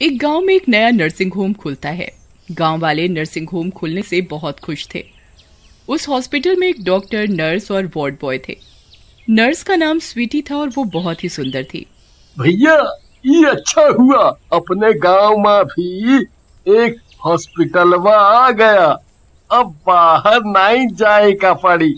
एक गांव में एक नया नर्सिंग होम खुलता है। गांव वाले नर्सिंग होम खुलने से बहुत खुश थे। उस हॉस्पिटल में एक डॉक्टर, नर्स और वार्ड बॉय थे। नर्स का नाम स्वीटी था और वो बहुत ही सुंदर थी। भैया, ये अच्छा हुआ, अपने गांव में भी एक हॉस्पिटलवा आ गया। अब बाहर नहीं जाए का पड़ी।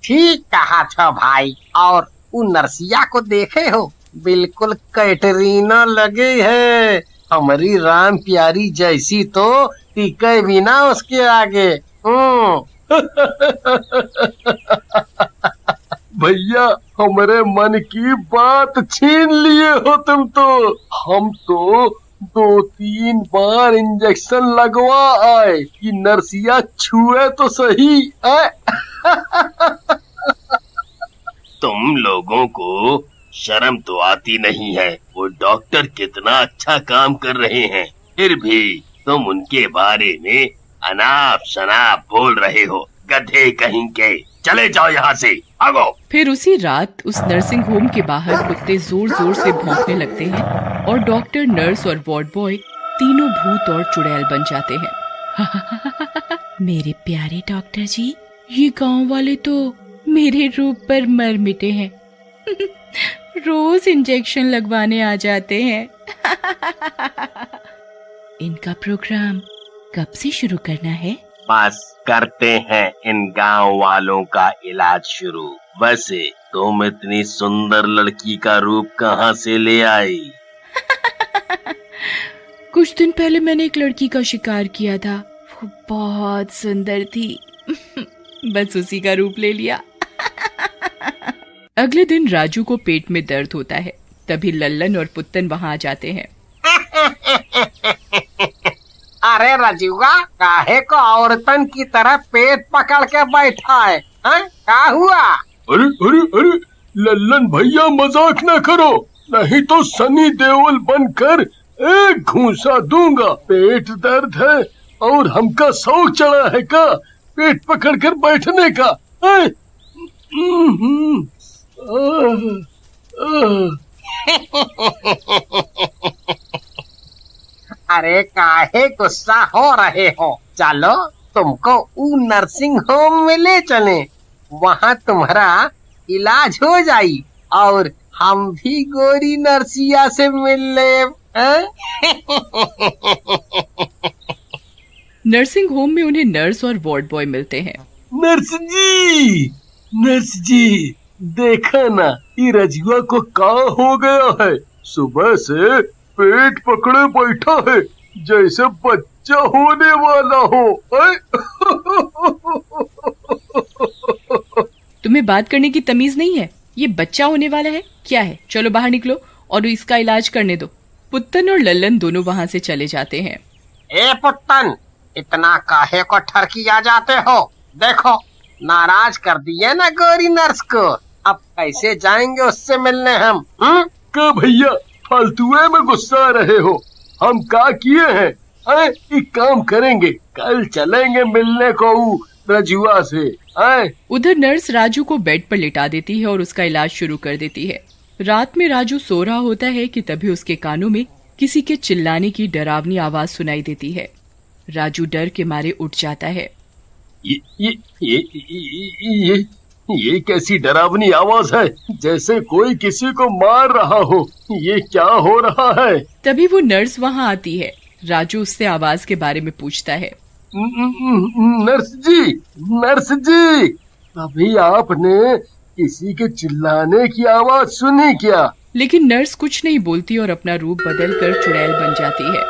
ठीक कहा था भाई। और वो नरसिया को देखे हो, बिल्कुल कैटरीना लगे है। हमारी राम प्यारी जैसी तो टिके बिना उसके आगे। भैया, हमारे मन की बात छीन लिए हो तुम तो। हम तो 2-3 बार इंजेक्शन लगवा आए कि नरसिया छुए तो सही। तुम लोगों को शर्म तो आती नहीं है। वो डॉक्टर कितना अच्छा काम कर रहे हैं, फिर भी तुम उनके बारे में अनाप शनाप बोल रहे हो। गधे कहीं के, चले जाओ यहाँ से, भागो। फिर उसी रात उस नर्सिंग होम के बाहर कुत्ते जोर जोर से भौंकने लगते हैं और डॉक्टर, नर्स और वार्ड बॉय तीनों भूत और चुड़ैल बन जाते हैं। मेरे प्यारे डॉक्टर जी, ये गांव वाले तो मेरे रूप पर मर मिटे हैं। रोज इंजेक्शन लगवाने आ जाते हैं। इनका प्रोग्राम कब से शुरू करना है? बस करते हैं इन गांव वालों का इलाज शुरू। वैसे तुम इतनी सुंदर लड़की का रूप कहाँ से ले आई? कुछ दिन पहले मैंने एक लड़की का शिकार किया था। वो बहुत सुंदर थी। बस उसी का रूप ले लिया। अगले दिन राजू को पेट में दर्द होता है। तभी लल्लन और पुत्तन वहाँ आ जाते हैं। अरे रजुआ, काहे को औरतन की तरह पेट पकड़ के बैठा है? क्या हुआ? अरे अरे अरे, लल्लन भैया मजाक न करो, नहीं तो सनी देओल बनकर एक घूंसा दूंगा। पेट दर्द है और हमका शौक चढ़ा है का पेट पकड़ कर बैठने का? अरे काहे गुस्सा हो रहे हो? चलो तुमको ऊ नर्सिंग होम में ले चले, वहाँ तुम्हारा इलाज हो जाई और हम भी गोरी नर्सिया से मिल ले। नर्सिंग होम में उन्हें नर्स और वार्ड बॉय मिलते हैं। नर्स जी, देखा ना, ये रजुआ को क्या हो गया है। सुबह से पेट पकड़े बैठा है जैसे बच्चा होने वाला हो। तुम्हें बात करने की तमीज नहीं है? ये बच्चा होने वाला है क्या है? चलो बाहर निकलो और इसका इलाज करने दो। पुत्तन और लल्लन दोनों वहाँ से चले जाते हैं। ए पुत्तन, इतना काहे को ठरकिया जाते हो? देखो, नाराज कर दिए ना गोरी नर्स को। अब कैसे जाएंगे उससे मिलने हम? क्या भैया, फालतुए में गुस्सा रहे हो? हम क्या किए हैं? एक काम करेंगे, कल चलेंगे मिलने को रजुआ से। उधर नर्स राजू को बेड पर लिटा देती है और उसका इलाज शुरू कर देती है। रात में राजू सो रहा होता है कि तभी उसके कानों में किसी के चिल्लाने की डरावनी आवाज सुनाई देती है। राजू डर के मारे उठ जाता है। ये कैसी डरावनी आवाज है? जैसे कोई किसी को मार रहा हो। ये क्या हो रहा है? तभी वो नर्स वहाँ आती है। राजू उससे आवाज के बारे में पूछता है। नर्स जी, अभी आपने किसी के चिल्लाने की आवाज सुनी क्या? लेकिन नर्स कुछ नहीं बोलती और अपना रूप बदलकर चुड़ैल बन जाती है।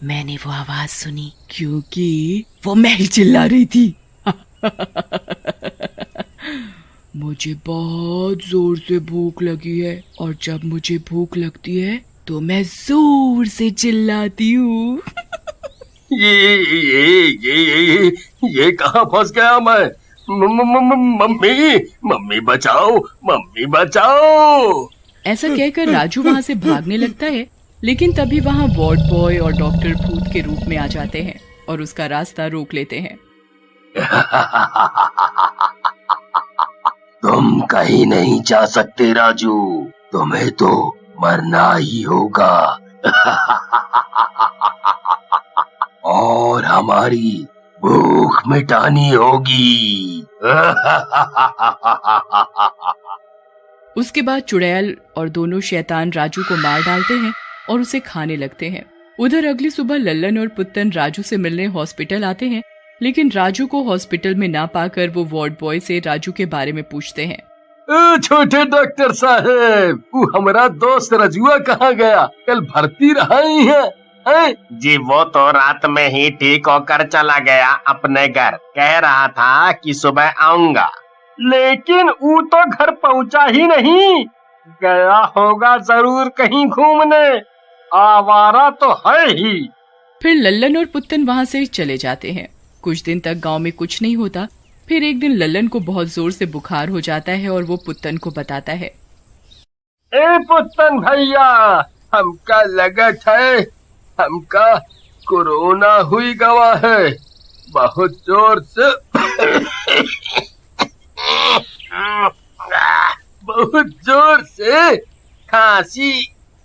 मैंने वो आवाज सुनी क्योंकि वो मैं ही चिल्ला रही थी। मुझे बहुत जोर से भूख लगी है और जब मुझे भूख लगती है तो मैं जोर से चिल्लाती हूँ। ये कहाँ फंस गया मैं? मम्मी बचाओ। ऐसा कहकर राजू वहाँ से भागने लगता है, लेकिन तभी वहाँ वार्ड बॉय और डॉक्टर भूत के रूप में आ जाते हैं और उसका रास्ता रोक लेते हैं। तुम तुम कहीं नहीं जा सकते राजू, तुम्हें तो मरना ही होगा। और हमारी भूख मिटानी होगी। उसके बाद चुड़ैल और दोनों शैतान राजू को मार डालते हैं और उसे खाने लगते हैं। उधर अगली सुबह लल्लन और पुत्तन राजू से मिलने हॉस्पिटल आते हैं, लेकिन राजू को हॉस्पिटल में ना पाकर वो वार्ड बॉय से राजू के बारे में पूछते हैं। छोटे डॉक्टर साहब, वो हमारा दोस्त रजुआ कहाँ गया? कल भर्ती रहा ही है? जी वो तो रात में ही ठीक होकर चला गया अपने घर। कह रहा था कि सुबह आऊंगा, लेकिन वो तो घर पहुंचा ही नहीं। गया होगा जरूर कहीं घूमने, आवारा तो है ही। फिर लल्लन और पुत्तन वहाँ से चले जाते हैं। कुछ दिन तक गांव में कुछ नहीं होता। फिर एक दिन लल्लन को बहुत जोर से बुखार हो जाता है और वो पुत्तन को बताता है। ए पुत्तन भैया, हमका लगत है हमका कोरोना हुई गवा है। बहुत जोर से बहुत जोर से खांसी,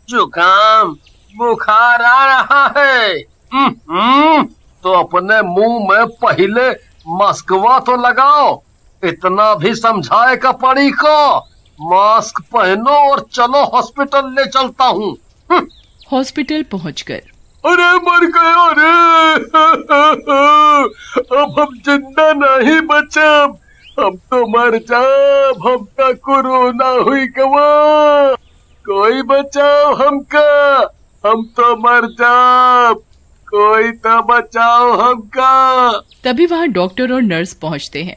जुकाम, बुखार आ रहा है। तो अपने मुंह में पहले मास्कवा तो लगाओ। इतना भी समझाए का पड़ी को। मास्क पहनो और चलो हॉस्पिटल ले चलता हूँ। हॉस्पिटल पहुंचकर अरे मर गया रे। अब हम जिंदा नहीं बचे, हम तो मर जाब। हमका कोरोना हुई गवा, कोई बचाओ हमका, हम तो मर जाब। कोई तो बचाओ हमका। तभी वहाँ डॉक्टर और नर्स पहुँचते हैं।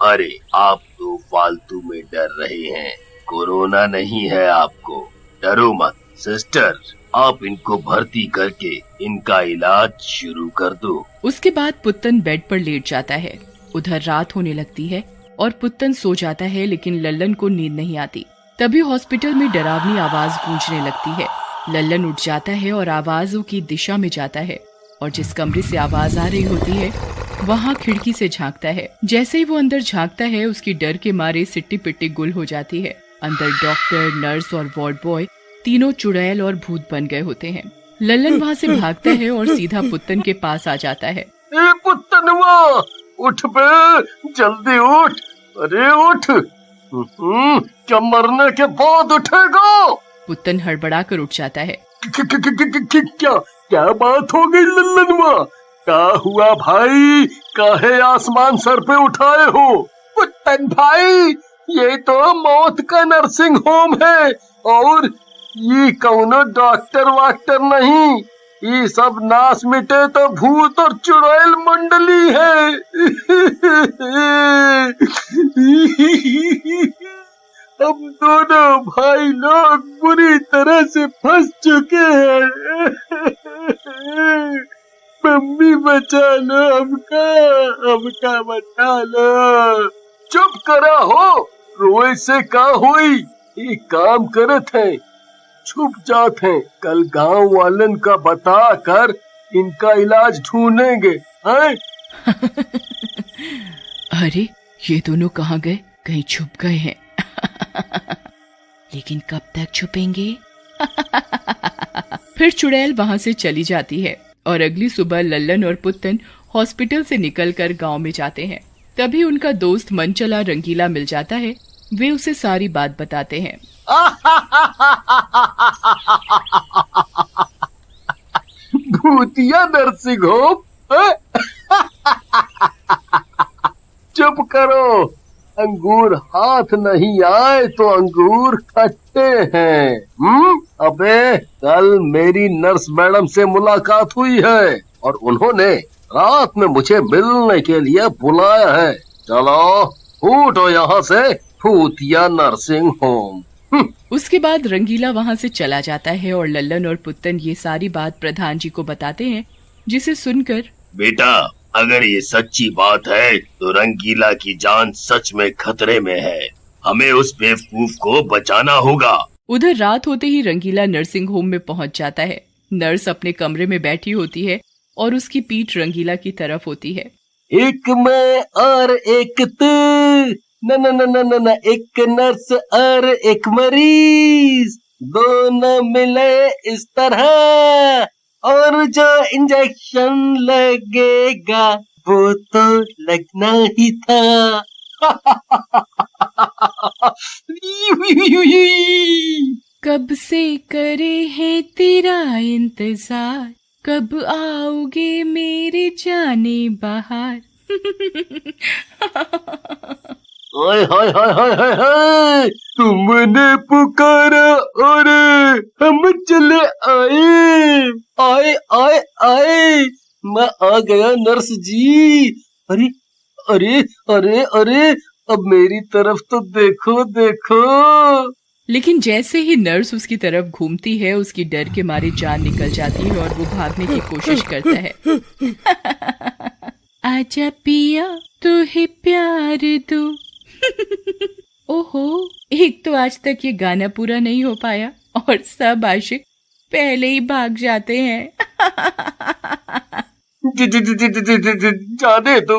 अरे आप तो फालतू में डर रहे हैं, कोरोना नहीं है आपको, डरो मत। सिस्टर, आप इनको भर्ती करके इनका इलाज शुरू कर दो। उसके बाद पुत्तन बेड पर लेट जाता है। उधर रात होने लगती है और पुत्तन सो जाता है, लेकिन लल्लन को नींद नहीं आती। तभी हॉस्पिटल में डरावनी आवाज गूंजने लगती है। लल्लन उठ जाता है और आवाजों की दिशा में जाता है और जिस कमरे से आवाज आ रही होती है वहाँ खिड़की से झांकता है। जैसे ही वो अंदर झांकता है, उसकी डर के मारे सिट्टी पिट्टी गुल हो जाती है। अंदर डॉक्टर, नर्स और वार्ड बॉय तीनों चुड़ैल और भूत बन गए होते हैं। लल्लन वहाँ से भागता है और सीधा पुत्तन के पास आ जाता है। ए पुत्तनवा, उठ बे, जल्दी उठ। अरे उठ। क्या मरने के बाद उठेगा? पुत्तन हड़बड़ा कर उठ जाता है। क्या क्या बात हो गई लल्लनवा? क्या हुआ भाई? काहे आसमान सर पे उठाए हो? पुत्तन भाई, ये तो मौत का नर्सिंग होम है और ये कौनो डॉक्टर वाक्टर नहीं। ये सब नाश मिटे तो भूत और चुड़ैल मंडली है। हम दोनों भाई लोग बुरी तरह से फंस चुके हैं। मम्मी बचा लो हमका, हमका बचा लो। चुप करा हो, रोए से का हुई? एक काम करत है, छुप जाते हैं। कल गांव वालन का बता कर इनका इलाज ढूंढेंगे। हैं? अरे ये दोनों कहाँ गए? कहीं छुप गए हैं। लेकिन कब तक छुपेंगे? फिर चुड़ैल वहाँ से चली जाती है और अगली सुबह लल्लन और पुत्तन हॉस्पिटल से निकलकर गांव में जाते हैं। तभी उनका दोस्त मनचला रंगीला मिल जाता है। वे उसे सारी बात बताते हैं। भूतिया नर्सिंग होम? चुप करो। अंगूर हाथ नहीं आए तो अंगूर खट्टे हैं। अबे कल मेरी नर्स मैडम से मुलाकात हुई है और उन्होंने रात में मुझे मिलने के लिए बुलाया है। चलो उठो यहाँ से, भूतिया नर्सिंग होम। उसके बाद रंगीला वहाँ से चला जाता है और लल्लन और पुत्तन ये सारी बात प्रधान जी को बताते हैं, जिसे सुनकर बेटा, अगर ये सच्ची बात है तो रंगीला की जान सच में खतरे में है। हमें उस बेवकूफ को बचाना होगा। उधर रात होते ही रंगीला नर्सिंग होम में पहुंच जाता है। नर्स अपने कमरे में बैठी होती है और उसकी पीठ रंगीला की तरफ होती है। एक मैं और एक तू, न न न न न न, एक नर्स और एक मरीज, दोनों मिले इस तरह, और जो इंजेक्शन लगेगा वो तो लगना ही था। कब से करे हैं तेरा इंतजार, कब आओगे मेरे जाने बाहर। हाय हाय हाय हाय हाय हाय, तुमने पुकारा और हम चले आए, आए आए आए, मैं आ गया नर्स जी। अरे अरे अरे अरे, अब मेरी तरफ तो देखो देखो। लेकिन जैसे ही नर्स उसकी तरफ घूमती है, उसकी डर के मारे जान निकल जाती है और वो भागने की कोशिश करता है। आजा पिया तू ही प्यार दो। ओहो, एक तो आज तक ये गाना पूरा नहीं हो पाया और सब आशिक पहले ही भाग जाते हैं। जाने दो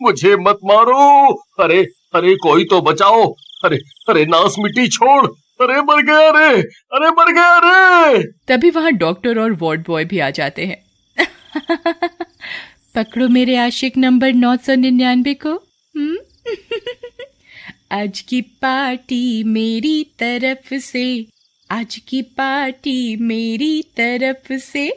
मुझे मत मारो। अरे अरे कोई तो बचाओ। अरे अरे नास मिट्टी छोड़। अरे मर गया रे, अरे मर गया रे। तभी वहां डॉक्टर और वार्ड बॉय भी आ जाते हैं। पकड़ो मेरे आशिक नंबर 999 को। आज की पार्टी मेरी तरफ से, आज की पार्टी मेरी तरफ से।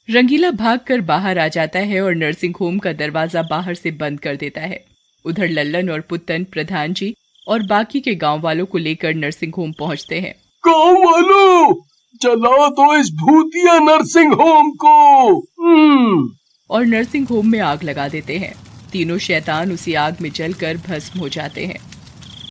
रंगीला भागकर बाहर आ जाता है और नर्सिंग होम का दरवाजा बाहर से बंद कर देता है। उधर लल्लन और पुत्तन, प्रधान जी और बाकी के गांव वालों को लेकर नर्सिंग होम पहुंचते हैं। गांव वालों, जला दो इस भूतिया नर्सिंग होम को। और नर्सिंग होम में आग लगा देते हैं। तीनों शैतान उसी आग में जलकर भस्म हो जाते हैं।